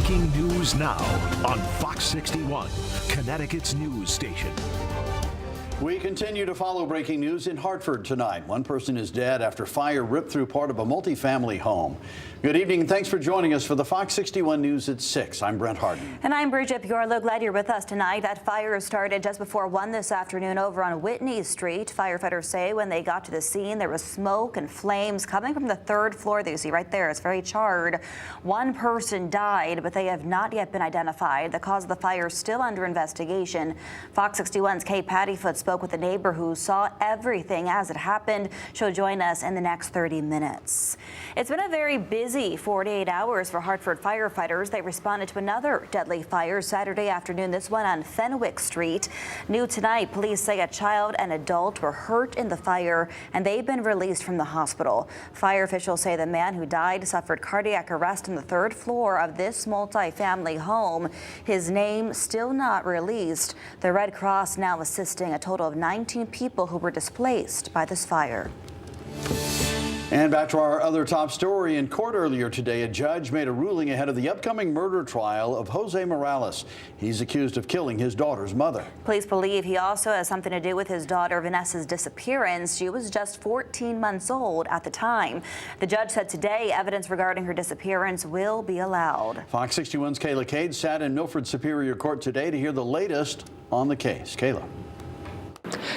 Breaking news now on Fox 61, Connecticut's news station. We continue to follow breaking news in Hartford tonight. One person is dead after fire ripped through part of a multifamily home. Good evening and thanks for joining us for the Fox 61 News at 6. I'm Brent Harden. And I'm Bridget Bjorlo. Glad you're with us tonight. That fire started just before 1 this afternoon over on Whitney Street. Firefighters say when they got to the scene, there was smoke and flames coming from the third floor that you see right there. It's very charred. One person died, but they have not yet been identified. The cause of the fire is still under investigation. Fox 61's Kay Pattyfoot spoke with a neighbor who saw everything as it happened. She'll join us in the next 30 minutes. It's been a very busy 48 hours for Hartford firefighters. They responded to another deadly fire Saturday afternoon, this one on Fenwick Street. New tonight, police say a child and adult were hurt in the fire and they've been released from the hospital. Fire officials say the man who died suffered cardiac arrest on the third floor of this multi-family home. His name still not released. The Red Cross now assisting a total of 19 people who were displaced by this fire. And back to our other top story. In court earlier today, a judge made a ruling ahead of the upcoming murder trial of Jose Morales. He's accused of killing his daughter's mother. Police believe he also has something to do with his daughter Vanessa's disappearance. She was just 14 months old at the time. The judge said today evidence regarding her disappearance will be allowed. Fox 61's Kayla Cade sat in Milford Superior Court today to hear the latest on the case. Kayla.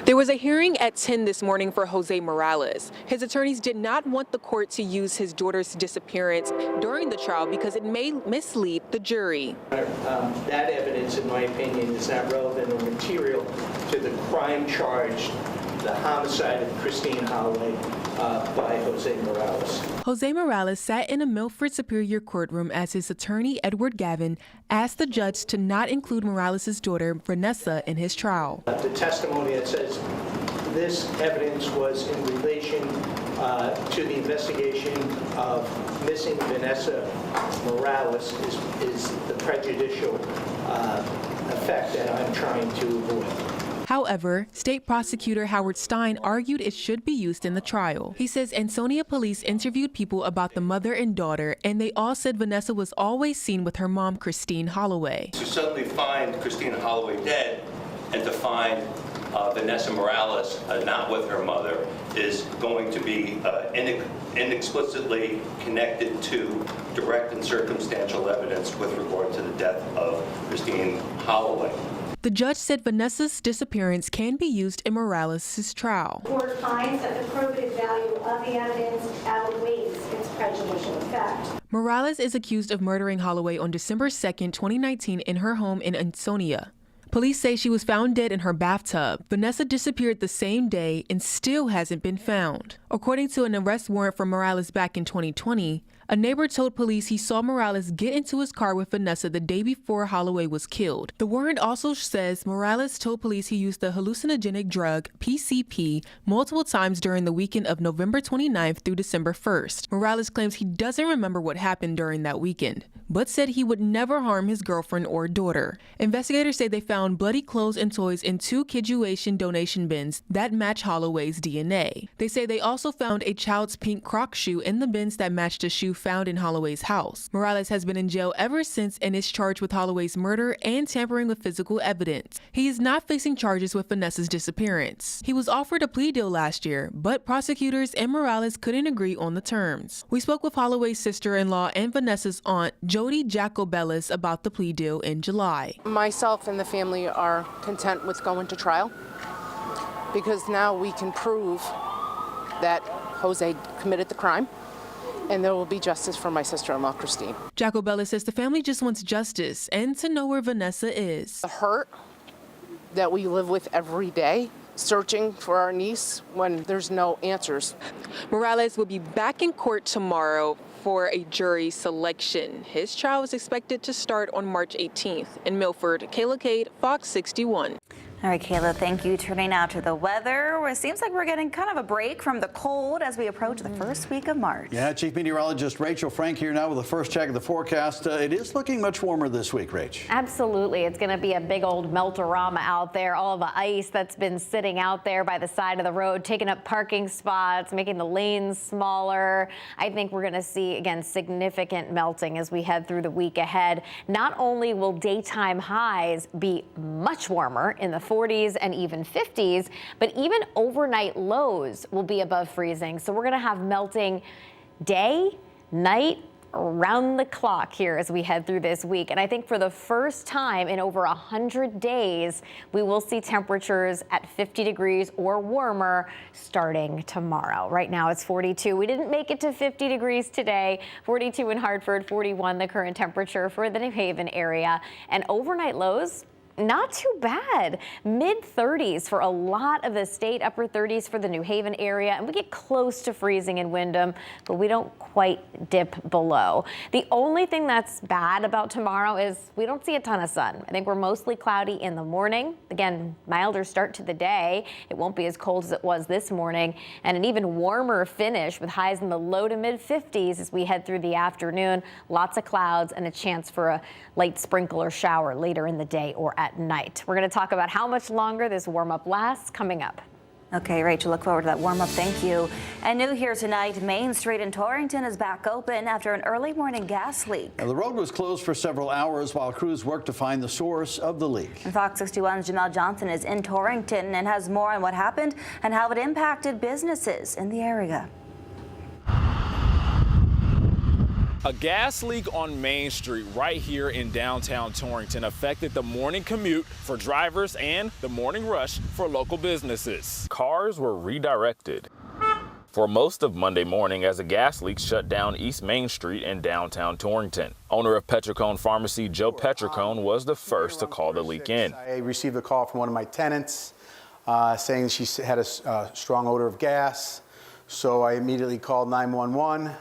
There was a hearing at 10 this morning for Jose Morales. His attorneys did not want the court to use his daughter's disappearance during the trial because it may mislead the jury. That evidence, in my opinion, is not relevant or material to the crime charged, the homicide of Christine Holloway by Jose Morales. Jose Morales sat in a Milford Superior courtroom as his attorney, Edward Gavin, asked the judge to not include Morales' daughter, Vanessa, in his trial. The testimony that says this evidence was in relation to the investigation of missing Vanessa Morales is the prejudicial effect that I'm trying to avoid. However, State Prosecutor Howard Stein argued it should be used in the trial. He says Ansonia police interviewed people about the mother and daughter, and they all said Vanessa was always seen with her mom, Christine Holloway. To suddenly find Christine Holloway dead and to find Vanessa Morales not with her mother is going to be inexplicably connected to direct and circumstantial evidence with regard to the death of Christine Holloway. The judge said Vanessa's disappearance can be used in Morales' trial. The court finds that the probative value of the evidence outweighs its prejudicial effect. Morales is accused of murdering Holloway on December 2, 2019 in her home in Ansonia. Police say she was found dead in her bathtub. Vanessa disappeared the same day and still hasn't been found. According to an arrest warrant for Morales back in 2020, a neighbor told police he saw Morales get into his car with Vanessa the day before Holloway was killed. The warrant also says Morales told police he used the hallucinogenic drug PCP multiple times during the weekend of November 29th through December 1st. Morales claims he doesn't remember what happened during that weekend, but said he would never harm his girlfriend or daughter. Investigators say they found bloody clothes and toys in 2 Kiduation donation bins that match Holloway's DNA. They say they also found a child's pink Croc shoe in the bins that matched a shoe found in Holloway's house. Morales has been in jail ever since and is charged with Holloway's murder and tampering with physical evidence. He is not facing charges with Vanessa's disappearance. He was offered a plea deal last year, but prosecutors and Morales couldn't agree on the terms. We spoke with Holloway's sister-in-law and Vanessa's aunt, Jody Jacobellis, about the plea deal in July. Myself and the family are content with going to trial because now we can prove that Jose committed the crime, and there will be justice for my sister-in-law, Christine. Jacobellis says the family just wants justice and to know where Vanessa is. The hurt that we live with every day, searching for our niece when there's no answers. Morales will be back in court tomorrow for a jury selection. His trial is expected to start on March 18th. In Milford, Kayla Cade, Fox 61. All right, Kayla, thank you. Turning now to the weather, where it seems like we're getting kind of a break from the cold as we approach the first week of March. Yeah, Chief Meteorologist Rachel Frank here now with the first check of the forecast. It is looking much warmer this week, Rach. Absolutely. It's going to be a big old meltorama out there. All of the ice that's been sitting out there by the side of the road, taking up parking spots, making the lanes smaller. I think we're going to see, again, significant melting as we head through the week ahead. Not only will daytime highs be much warmer in the 40s and even 50s, but even overnight lows will be above freezing. So we're going to have melting day, night, around the clock here as we head through this week. And I think for the first time in over 100 days, we will see temperatures at 50 degrees or warmer starting tomorrow. Right now it's 42. We didn't make it to 50 degrees today. 42 in Hartford, 41 the current temperature for the New Haven area. And overnight lows, not too bad. Mid-30s for a lot of the state, upper 30s for the New Haven area, and we get close to freezing in Windham, but we don't quite dip below. The only thing that's bad about tomorrow is we don't see a ton of sun. I think we're mostly cloudy in the morning. Again, milder start to the day. It won't be as cold as it was this morning, and an even warmer finish with highs in the low to mid-50s as we head through the afternoon. Lots of clouds and a chance for a light sprinkle or shower later in the day or at night. We're going to talk about how much longer this warm-up lasts coming up. Okay, Rachel, look forward to that warm-up. Thank you. And new here tonight, Main Street in Torrington is back open after an early morning gas leak. Now, the road was closed for several hours while crews worked to find the source of the leak. And Fox 61's Jamel Johnson is in Torrington and has more on what happened and how it impacted businesses in the area. A gas leak on Main Street right here in downtown Torrington affected the morning commute for drivers and the morning rush for local businesses. Cars were redirected for most of Monday morning as a gas leak shut down East Main Street in downtown Torrington. Owner of Petricone Pharmacy, Joe Petricone, was the first to call the leak in. I received a call from one of my tenants saying she had a strong odor of gas, so I immediately called 911.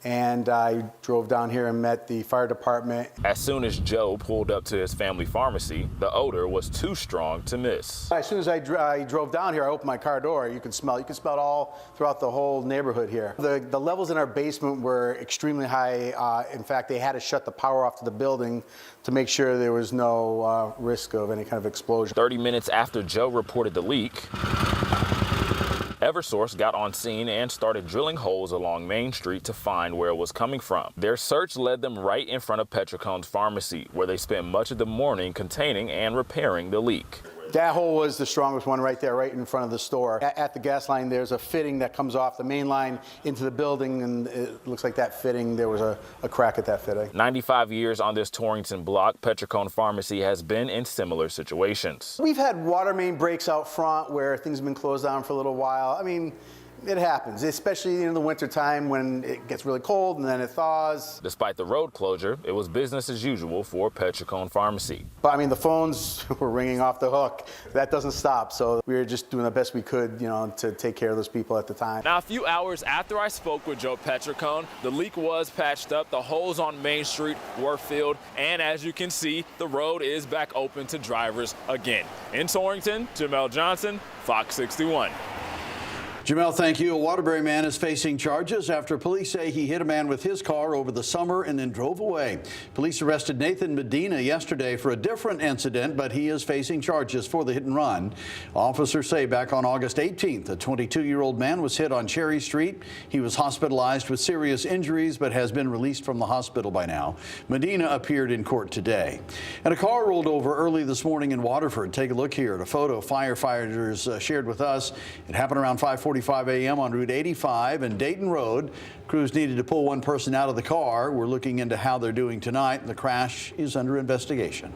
And I drove down here and met the fire department. As soon as Joe pulled up to his family pharmacy, the odor was too strong to miss. As soon as I drove down here, I opened my car door. You can smell it all throughout the whole neighborhood here. The levels in our basement were extremely high. In fact, they had to shut the power off to the building to make sure there was no risk of any kind of explosion. 30 minutes after Joe reported the leak, Eversource got on scene and started drilling holes along Main Street to find where it was coming from. Their search led them right in front of Petricone's pharmacy, where they spent much of the morning containing and repairing the leak. That hole was the strongest one right there, right in front of the store. At the gas line, there's a fitting that comes off the main line into the building, and it looks like that fitting, there was a crack at that fitting. 95 years on this Torrington block, Petricone Pharmacy has been in similar situations. We've had water main breaks out front where things have been closed down for a little while. I mean, it happens, especially in the wintertime when it gets really cold and then it thaws. Despite the road closure, it was business as usual for Petricone Pharmacy. But I mean, the phones were ringing off the hook. That doesn't stop, so we were just doing the best we could, to take care of those people at the time. Now, a few hours after I spoke with Joe Petricone, the leak was patched up, the holes on Main Street were filled, and as you can see, the road is back open to drivers again. In Torrington, Jamel Johnson, Fox 61. Jamel, thank you. A Waterbury man is facing charges after police say he hit a man with his car over the summer and then drove away. Police arrested Nathan Medina yesterday for a different incident, but he is facing charges for the hit and run. Officers say back on August 18th, a 22-year-old man was hit on Cherry Street. He was hospitalized with serious injuries, but has been released from the hospital by now. Medina appeared in court today. And a car rolled over early this morning in Waterford. Take a look here at a photo firefighters shared with us. It happened around 5:45 a.m. on Route 85 and Dayton Road. Crews needed to pull one person out of the car. We're looking into how they're doing tonight. The crash is under investigation.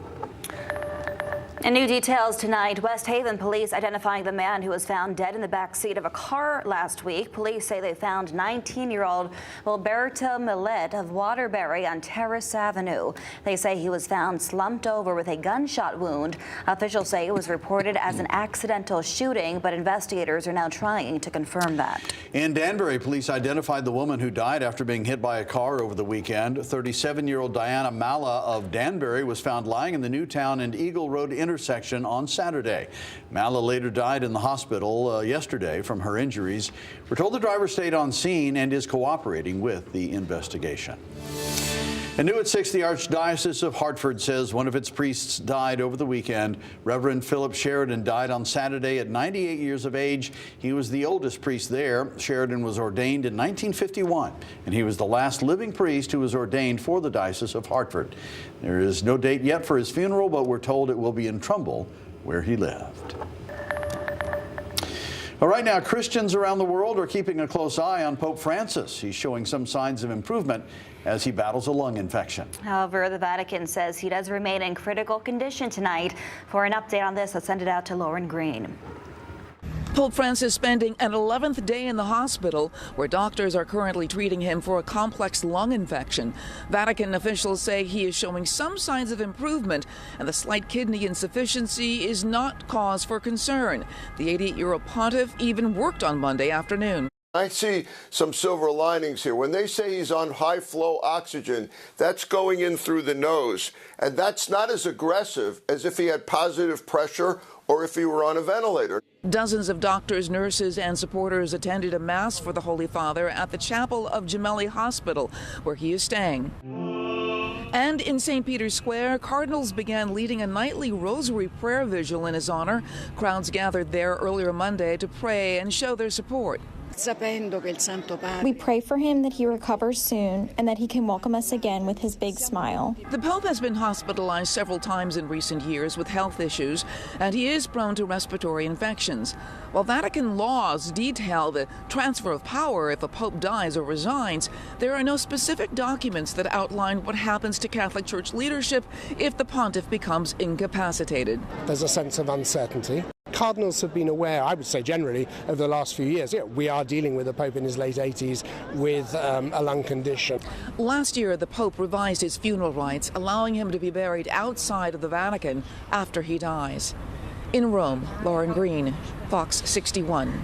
And new details tonight. West Haven police identifying the man who was found dead in the back seat of a car last week. Police say they found 19-year-old Wilberto Millet of Waterbury on Terrace Avenue. They say he was found slumped over with a gunshot wound. Officials say it was reported as an accidental shooting, but investigators are now trying to confirm that. In Danbury, police identified the woman who died after being hit by a car over the weekend. 37-year-old Diana Mala of Danbury was found lying in the Newtown and Eagle Road intersection section on Saturday. Mala later died in the hospital yesterday from her injuries. We're told the driver stayed on scene and is cooperating with the investigation. And new at 6, the Archdiocese of Hartford says one of its priests died over the weekend. Reverend Philip Sheridan died on Saturday at 98 years of age. He was the oldest priest there. Sheridan was ordained in 1951, and he was the last living priest who was ordained for the Diocese of Hartford. There is no date yet for his funeral, but we're told it will be in Trumbull, where he lived. Well, right now, Christians around the world are keeping a close eye on Pope Francis. He's showing some signs of improvement as he battles a lung infection. However, the Vatican says he does remain in critical condition tonight. For an update on this, let's send it out to Lauren Green. Pope Francis spending an 11th day in the hospital, where doctors are currently treating him for a complex lung infection. Vatican officials say he is showing some signs of improvement, and the slight kidney insufficiency is not cause for concern. The 88-year-old pontiff even worked on Monday afternoon. I see some silver linings here. When they say he's on high-flow oxygen, that's going in through the nose, and that's not as aggressive as if he had positive pressure or if he were on a ventilator. Dozens of doctors, nurses, and supporters attended a mass for the Holy Father at the chapel of Gemelli Hospital, where he is staying. And in St. Peter's Square, cardinals began leading a nightly rosary prayer vigil in his honor. Crowds gathered there earlier Monday to pray and show their support. We pray for him that he recovers soon and that he can welcome us again with his big smile. The Pope has been hospitalized several times in recent years with health issues, and he is prone to respiratory infections. While Vatican laws detail the transfer of power if a pope dies or resigns, there are no specific documents that outline what happens to Catholic Church leadership if the pontiff becomes incapacitated. There's a sense of uncertainty. Cardinals have been aware, I would say generally, over the last few years. We are dealing with a pope in his late 80s with a lung condition. Last year, the Pope revised his funeral rites, allowing him to be buried outside of the Vatican after he dies. In Rome, Lauren Green, Fox 61.